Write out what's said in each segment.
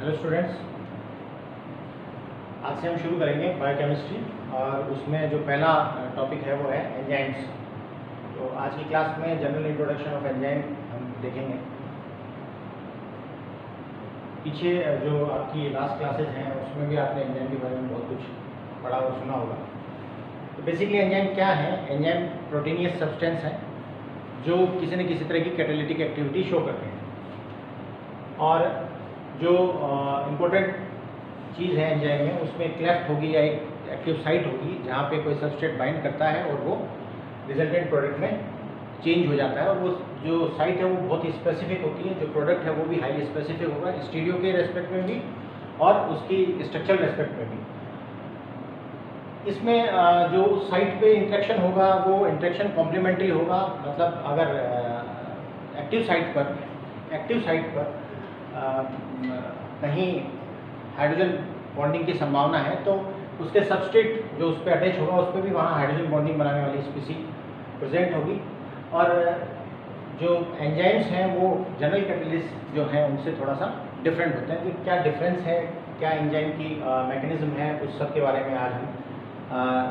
Hello students, आज से हम शुरू करेंगे बायोकेमिस्ट्री और उसमें जो पहला टॉपिक है वो है एंजाइम्स। तो आज की क्लास में जनरल इंट्रोडक्शन ऑफ एंजाइम हम देखेंगे। पीछे जो आपकी लास्ट क्लासेस हैं उसमें भी आपने एंजाइम के बारे में बहुत कुछ पढ़ा और सुना होगा। तो बेसिकली एंजाइम क्या है? एंजाइम प्रोटीनियस सब्सटेंस है जो किसी न किसी तरह की कैटालिटिक एक्टिविटी शो करते हैं। और जो इम्पोर्टेंट चीज़ है एंजाइम में, उसमें क्लेफ्ट होगी या एक एक्टिव साइट होगी जहाँ पे कोई सबस्ट्रेट बाइंड करता है और वो रिजल्टेंट प्रोडक्ट में चेंज हो जाता है। और वो जो साइट है वो बहुत ही स्पेसिफिक होती है, जो प्रोडक्ट है वो भी हाईली स्पेसिफिक होगा, स्टीरियो के रेस्पेक्ट में भी और उसकी स्ट्रक्चरल रेस्पेक्ट में भी। इसमें जो साइट पे इंट्रैक्शन होगा वो इंट्रैक्शन कॉम्प्लीमेंट्री होगा। मतलब अगर एक्टिव साइट पर कहीं हाइड्रोजन बॉन्डिंग की संभावना है तो उसके सबस्ट्रेट जो उस पर अटैच होगा उस पर भी वहाँ हाइड्रोजन बॉन्डिंग बनाने वाली स्पीसीज प्रेजेंट होगी। और जो एंजाइम्स हैं वो जनरल कैटलिस्ट जो हैं उनसे थोड़ा सा डिफरेंट होते हैं। तो क्या डिफरेंस है, क्या एंजाइम की मैकेनिज्म है, उस सब के बारे में आज हम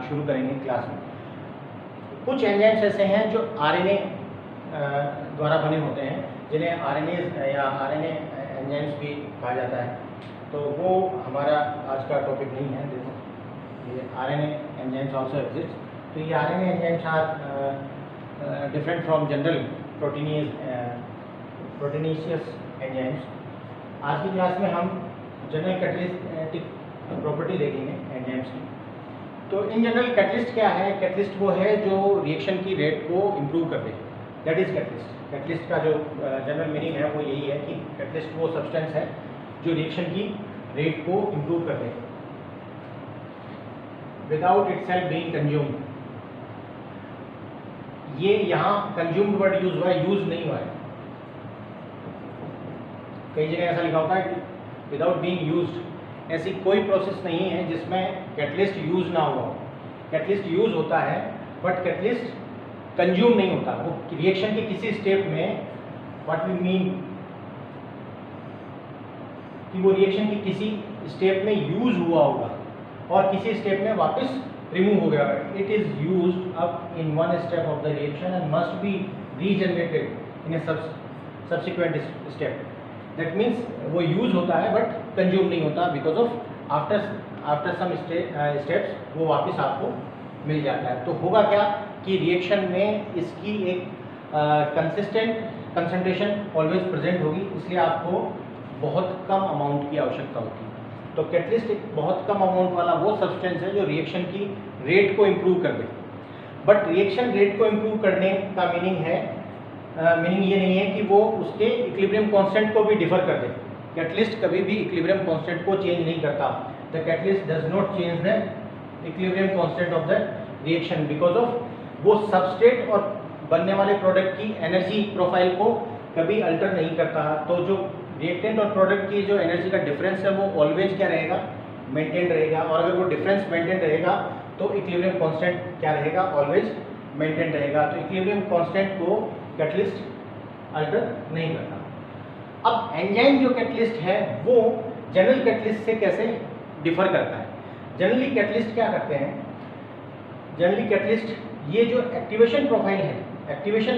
शुरू करेंगे क्लास में। कुछ एंजाइम्स ऐसे हैं जो आरएनए द्वारा बने होते हैं, जिन्हें आरएनए या आरएनए एंजाइम्स भी कहा जाता है। तो वो हमारा आज का टॉपिक नहीं है। देखो ये आरएनए एंजाइम्स आल्सो एग्जिस्ट। तो ये RNA enzymes are different from general proteinaceous enzymes. आज की क्लास में हम जनरल कैटलिस्टिक प्रॉपर्टी देखेंगे एंजाइम्स की। तो इन जनरल कैटलिस्ट क्या है? कैटलिस्ट वो है जो रिएक्शन की रेट को इम्प्रूव कर दे, दैट इज कैटलिस्ट। कैटलिस्ट का जो जनरल मीनिंग है वो यही है कि कैटलिस्ट वो सब्सटेंस है जो रिएक्शन की रेट को इम्प्रूव कर दे विदाउट इटसेल्फ बीइंग कंज्यूम्ड। ये यहाँ कंज्यूम्ड वर्ड यूज हुआ है, यूज नहीं हुआ है। कई जगह ऐसा लिखा होता है कि विदाउट बीइंग यूज्ड। ऐसी कोई प्रोसेस नहीं है जिसमें कैटलिस्ट यूज ना हुआ हो। कैटलिस्ट यूज होता है बट कैटलिस्ट कंज्यूम नहीं होता। वो रिएक्शन के किसी स्टेप में, व्हाट वी मीन कि वो रिएक्शन के किसी स्टेप में यूज हुआ होगा और किसी स्टेप में वापस रिमूव हो गया। It is used up in one step of the reaction and must be regenerated in a subsequent step. That means वो यूज होता है बट कंज्यूम नहीं होता, because of after some steps वो वापस आपको मिल जाता है। तो होगा क्या कि रिएक्शन में इसकी एक कंसिस्टेंट कंसंट्रेशन ऑलवेज प्रेजेंट होगी, इसलिए आपको बहुत कम अमाउंट की आवश्यकता होती है। तो कैटलिस्ट एक बहुत कम अमाउंट वाला वो सब्सटेंस है जो रिएक्शन की रेट को इम्प्रूव कर दे। बट रिएक्शन रेट को इम्प्रूव करने का मीनिंग ये नहीं है कि वो उसके इक्विलिब्रियम कांस्टेंट को भी डिफर कर दे। कैटलिस्ट कभी भी इक्विलिब्रियम कांस्टेंट को चेंज नहीं करता। The catalyst does not change the equilibrium constant of the reaction, because of वो सबस्ट्रेट और बनने वाले प्रोडक्ट की एनर्जी प्रोफाइल को कभी अल्टर नहीं करता। तो जो रिएक्टेंट और प्रोडक्ट की जो एनर्जी का डिफरेंस है वो ऑलवेज क्या रहेगा? मेंटेन रहेगा। और अगर वो डिफरेंस मेंटेन रहेगा तो इक्विलिब्रियम कांस्टेंट क्या रहेगा? ऑलवेज मेंटेन रहेगा। तो इक्विलिब्रियम कांस्टेंट को कैटलिस्ट अल्टर नहीं करता। अब एंजाइम जो कैटलिस्ट है वो जनरल कैटलिस्ट से कैसे डिफर करता है? जनरली कैटलिस्ट क्या करते हैं? जनरली कैटलिस्ट ये जो एक्टिवेशन प्रोफाइल है, एक्टिवेशन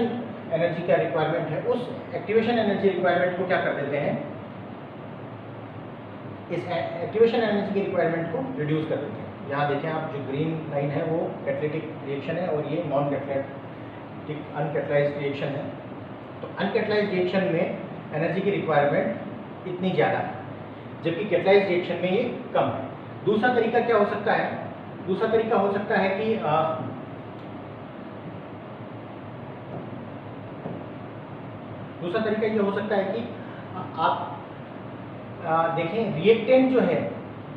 एनर्जी का रिक्वायरमेंट है, उस एक्टिवेशन एनर्जी रिक्वायरमेंट को क्या कर देते हैं? इस एक्टिवेशन एनर्जी की रिक्वायरमेंट को रिड्यूस कर देते हैं। यहाँ देखें आप, जो ग्रीन लाइन है वो कैटलिटिक रिएक्शन है और ये नॉन कैटलिटिक अनकैटलाइज्ड रिएक्शन है। तो अनकैटलाइज्ड रिएक्शन में एनर्जी की रिक्वायरमेंट इतनी ज़्यादा है, जबकि कैटलाइज्ड रिएक्शन में ये कम है। दूसरा तरीका क्या हो सकता है? दूसरा तरीका हो सकता है कि दूसरा तरीका ये हो सकता है कि आप देखें रिएक्टेंट जो है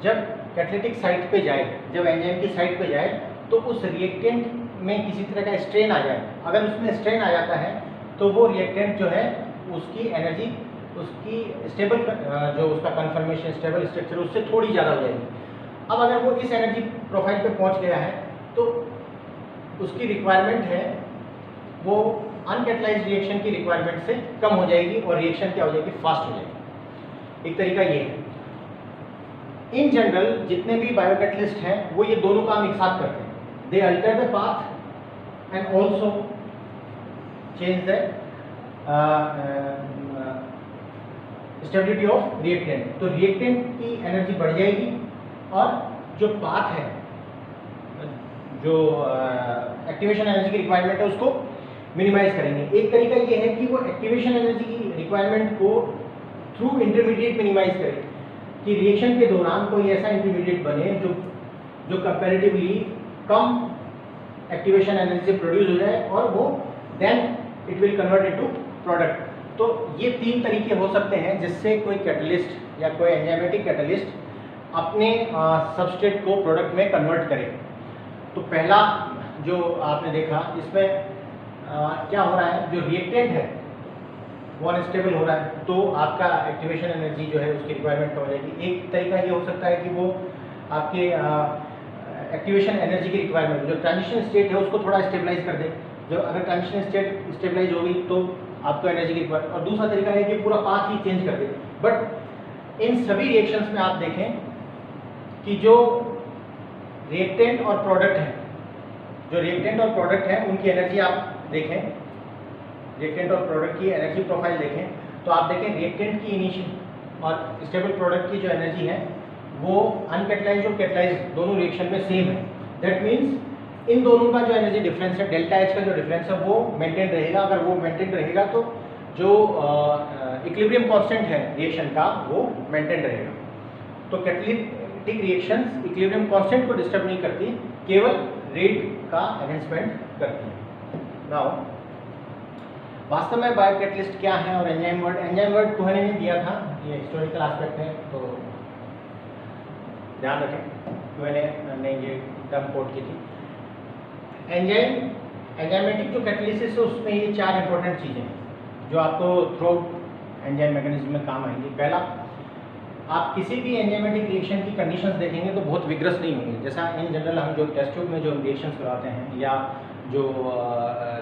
जब कैटलिटिक साइट पे जाए, जब एंजाइम की साइट पे जाए तो उस रिएक्टेंट में किसी तरह का स्ट्रेन आ जाए। अगर उसमें स्ट्रेन आ जाता है तो वो रिएक्टेंट जो है उसकी एनर्जी, उसकी स्टेबल जो उसका कन्फर्मेशन स्टेबल स्ट्रक्चर उससे थोड़ी ज़्यादा हो जाएगी। अब अगर वो इस एनर्जी प्रोफाइल पे पहुंच गया है तो उसकी रिक्वायरमेंट है वो अनकैटलाइज्ड रिएक्शन की रिक्वायरमेंट से कम हो जाएगी और रिएक्शन क्या हो जाएगी? फास्ट हो जाएगी। एक तरीका ये है। इन जनरल जितने भी बायोकैटलिस्ट हैं वो ये दोनों काम एक साथ करते हैं. They alter the path and also change the stability of reactant. तो रिएक्टेंट की एनर्जी बढ़ जाएगी और जो पाथ है, जो एक्टिवेशन एनर्जी की रिक्वायरमेंट है उसको मिनिमाइज करेंगे. एक तरीका ये है कि वो एक्टिवेशन एनर्जी की रिक्वायरमेंट को थ्रू इंटरमीडिएट मिनिमाइज करें, कि रिएक्शन के दौरान कोई ऐसा इंटरमीडिएट बने जो कंपैरेटिवली कम एक्टिवेशन एनर्जी से प्रोड्यूस हो जाए और वो then it will convert into product. तो ये 3 तरीके हो सकते हैं जिससे कोई कैटलिस्ट या कोई एंजाइमेटिक कैटलिस्ट अपने सबस्ट्रेट को प्रोडक्ट में कन्वर्ट करे. तो पहला जो आपने देखा इसमें क्या हो रहा है, जो रिएक्टेंट है वो अनस्टेबल हो रहा है, तो आपका एक्टिवेशन एनर्जी जो है उसकी रिक्वायरमेंट कम हो जाएगी. एक तरीका ये हो सकता है कि वो आपके एक्टिवेशन एनर्जी की रिक्वायरमेंट, जो ट्रांजिशन स्टेट है उसको थोड़ा स्टेबलाइज कर दे. जो अगर ट्रांजिशन स्टेट स्टेबलाइज होगी तो आपको एनर्जी की रिक्वायरमेंट. और दूसरा तरीका है कि पूरा पाथ ही चेंज कर दे. बट इन सभी रिएक्शंस में आप देखें कि जो रिएक्टेंट और प्रोडक्ट है, जो रिएक्टेंट और प्रोडक्ट है उनकी एनर्जी आप देखें, रिएक्टेंट और प्रोडक्ट की एनर्जी प्रोफाइल देखें तो आप देखें रिएक्टेंट की इनिशियल और स्टेबल प्रोडक्ट की जो एनर्जी है वो अनकैटलाइज्ड और कैटलाइज्ड दोनों रिएक्शन में सेम है. दैट मीन्स इन दोनों का जो एनर्जी डिफरेंस है, डेल्टा एच का जो डिफरेंस है वो मेंटेन रहेगा. अगर वो मेंटेन रहेगा तो जो इक्विलिब्रियम कांस्टेंट है रिएक्शन का वो मेंटेन रहेगा. तो कैटलिटिक रिएक्शंस इक्विलिब्रियम कांस्टेंट को डिस्टर्ब नहीं करती, केवल रेट का एनहेंसमेंट करती है. नाउ वास्तव में बायोकैटलिस्ट क्या है और एंजाइम वर्ड कोहेन ने दिया था, ये हिस्टोरिकल एस्पेक्ट है तो ध्यान रखें. कोहेन ने ये टर्म कोट की थी. एंजाइमेटिक जो कैटलिसिस है उसमें ये 4 इंपॉर्टेंट चीज़ें हैं जो आपको थ्रू एंजाइम मैकेनिज्म में काम आएंगी. पहला, आप किसी भी एंजाइमेटिक रिएक्शन की कंडीशंस देखेंगे तो बहुत विग्रस नहीं होंगे. जैसा इन जनरल हम जो टेस्ट ट्यूब में जो रिएक्शंस कराते हैं या जो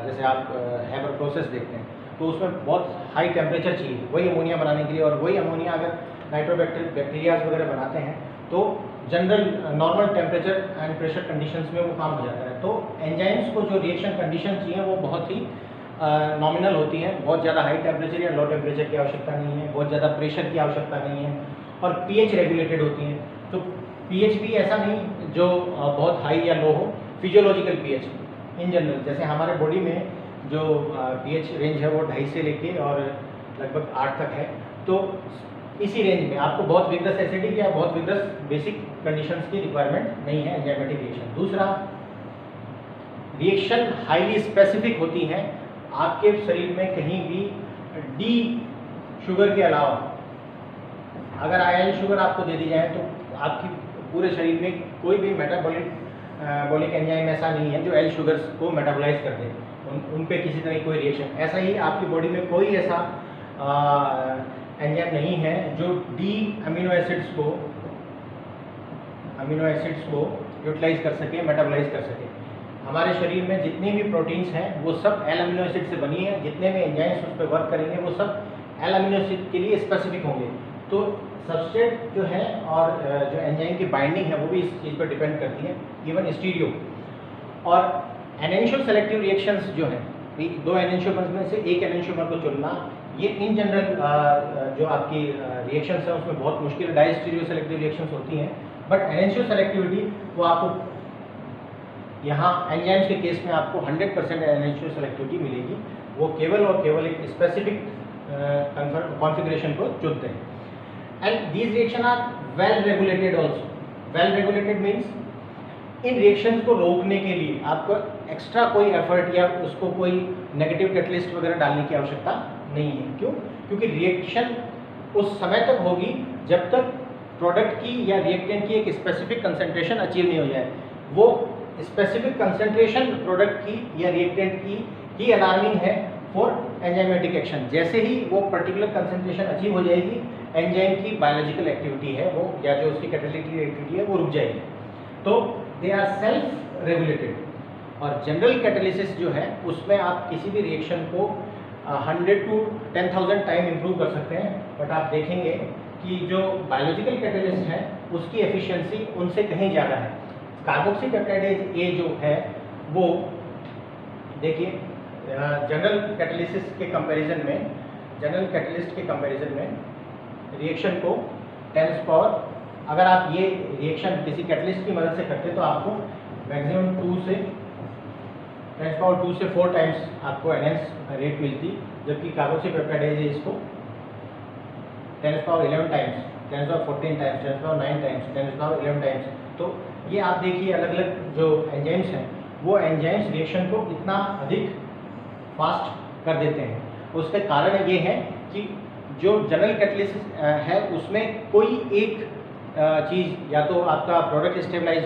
जैसे आप हैबर प्रोसेस देखते हैं तो उसमें बहुत हाई टेम्परेचर चाहिए वही अमोनिया बनाने के लिए, और वही अमोनिया अगर नाइट्रोबैक्टीरियाज वगैरह बनाते हैं तो general normal temperature and pressure conditions में वो काम हो जाता है. तो एंजाइम्स को जो रिएक्शन कंडीशन चाहिए वो बहुत ही नॉमिनल होती हैं. बहुत ज़्यादा हाई टेम्परेचर या लो टेम्परेचर की आवश्यकता नहीं है, बहुत ज़्यादा प्रेशर की आवश्यकता नहीं है, और पीएच रेगुलेटेड होती हैं. तो पीएच भी ऐसा नहीं जो बहुत हाई या लो हो, फिजियोलॉजिकल पीएच इन जनरल. जैसे हमारे बॉडी में जो पीएच रेंज है वो 2.5 से लेके और लगभग 8 तक है. तो इसी रेंज में आपको बहुत विग्रस एसिडिक या बहुत विग्रस बेसिक कंडीशंस की रिक्वायरमेंट नहीं है एंजाइमेटिक रिएक्शन. दूसरा, रिएक्शन हाईली स्पेसिफिक होती हैं. आपके शरीर में कहीं भी डी शुगर के अलावा अगर आयरन शुगर आपको दे दी जाए तो आपकी पूरे शरीर में कोई भी मेटाबॉलिक एंजाइम ऐसा नहीं है जो एल शुगर्स को मेटाबोलाइज कर दे. उन पे किसी तरह कोई रिएक्शन, ऐसा ही आपकी बॉडी में कोई ऐसा एंजाइम नहीं है जो डी अमीनो एसिड्स को यूटिलाइज कर सके, मेटाबोलाइज कर सके. हमारे शरीर में जितनी भी प्रोटीन्स हैं वो सब एल अमीनो एसिड से बनी है. जितने भी एंजाइम्स उस पर वर्क करेंगे वो सब एल अमीनो एसिड के लिए स्पेसिफिक होंगे. तो सबस्ट्रेट जो है और जो एंजाइम की बाइंडिंग है वो भी इस चीज़ पर डिपेंड करती है. इवन स्टीरियो और एनेंशियो सेलेक्टिव रिएक्शंस जो हैं, 2 एनेंशियोमर्स में से एक एनेंशियोमर को चुनना, ये इन जनरल जो आपकी रिएक्शंस हैं उसमें बहुत मुश्किल डाइस्टीरियो सेलेक्टिव रिएक्शंस होती हैं. बट एनेंशियो सेलेक्टिविटी वो आपको यहाँ एंजाइम्स के केस में आपको 100% एनेंशियो सेलेक्टिविटी मिलेगी. वो केवल और केवल एक स्पेसिफिक कॉन्फ़िगरेशन को चुनते हैं. And these reaction are well regulated also. Well regulated means इन रिएक्शंस को रोकने के लिए आपको एक्स्ट्रा कोई एफर्ट या उसको कोई नेगेटिव कैटलिस्ट वगैरह डालने की आवश्यकता नहीं है. क्यों? क्योंकि रिएक्शन उस समय तक होगी जब तक प्रोडक्ट की या रिएक्टेंट की एक स्पेसिफिक कंसंट्रेशन अचीव नहीं हो जाए. वो स्पेसिफिक कंसंट्रेशन प्रोडक्ट की या रिएक्टेंट की ही अलार्मिंग है फॉर एंजाइमेटिक एक्शन. जैसे ही वो पर्टिकुलर कंसंट्रेशन अचीव हो जाएगी, एंजाइम की बायोलॉजिकल एक्टिविटी है वो या जो उसकी कैटालिटिक एक्टिविटी है वो रुक जाएगी. तो दे आर सेल्फ रेगुलेटेड. और जनरल कैटालिसिस जो है उसमें आप किसी भी रिएक्शन को 100 to 10,000 टाइम इम्प्रूव कर सकते हैं. बट आप देखेंगे कि जो बायोलॉजिकल कैटलिस्ट है उसकी एफिशिएंसी उनसे कहीं ज़्यादा है। कार्बोक्सी पेप्टाइडेज ए जो है वो देखिए जनरल कैटलिसिस के कंपैरिजन में, जनरल कैटलिस्ट के कंपैरिजन में रिएक्शन को 10 पावर, अगर आप ये रिएक्शन किसी कैटलिस्ट की मदद से करते तो आपको मैक्सिमम 2 से 10 पावर 2 से 4 टाइम्स आपको एनहेंस रेट मिलती, जबकि कार्बोक्सी पेप्टाइडेज इसको 10 power 11 times, 10 power 14 times, 10 power 9 times, 10 power 11 times. तो ये आप देखिए अलग अलग जो एंजाइम्स हैं वो एंजाइम्स रिएक्शन को इतना अधिक फास्ट कर देते हैं। उसका कारण ये है कि जो जनरल कैटलिसिस है उसमें कोई एक चीज़ या तो आपका product stabilise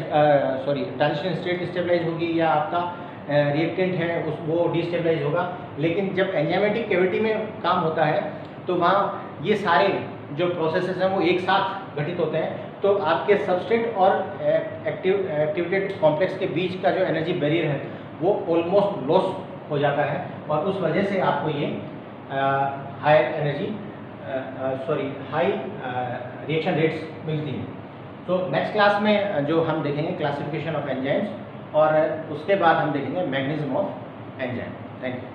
transition state stabilise होगी या आपका रिएक्टेंट है वो डिस्टेबलाइज होगा। लेकिन जब एंजाइमेटिक कैविटी में काम होता है तो वहाँ ये सारे जो प्रोसेसेस हैं वो एक साथ घटित होते हैं, तो आपके सबस्ट्रेट और एक्टिवेटेड कॉम्प्लेक्स के बीच का जो एनर्जी बैरियर है वो ऑलमोस्ट लॉस हो जाता है और उस वजह से आपको ये हाई रिएक्शन रेट्स मिलती हैं। तो नेक्स्ट क्लास में जो हम देखेंगे क्लासिफिकेशन ऑफ एंजाइम्स और उसके बाद हम देखेंगे mechanism of enzyme. Thank you.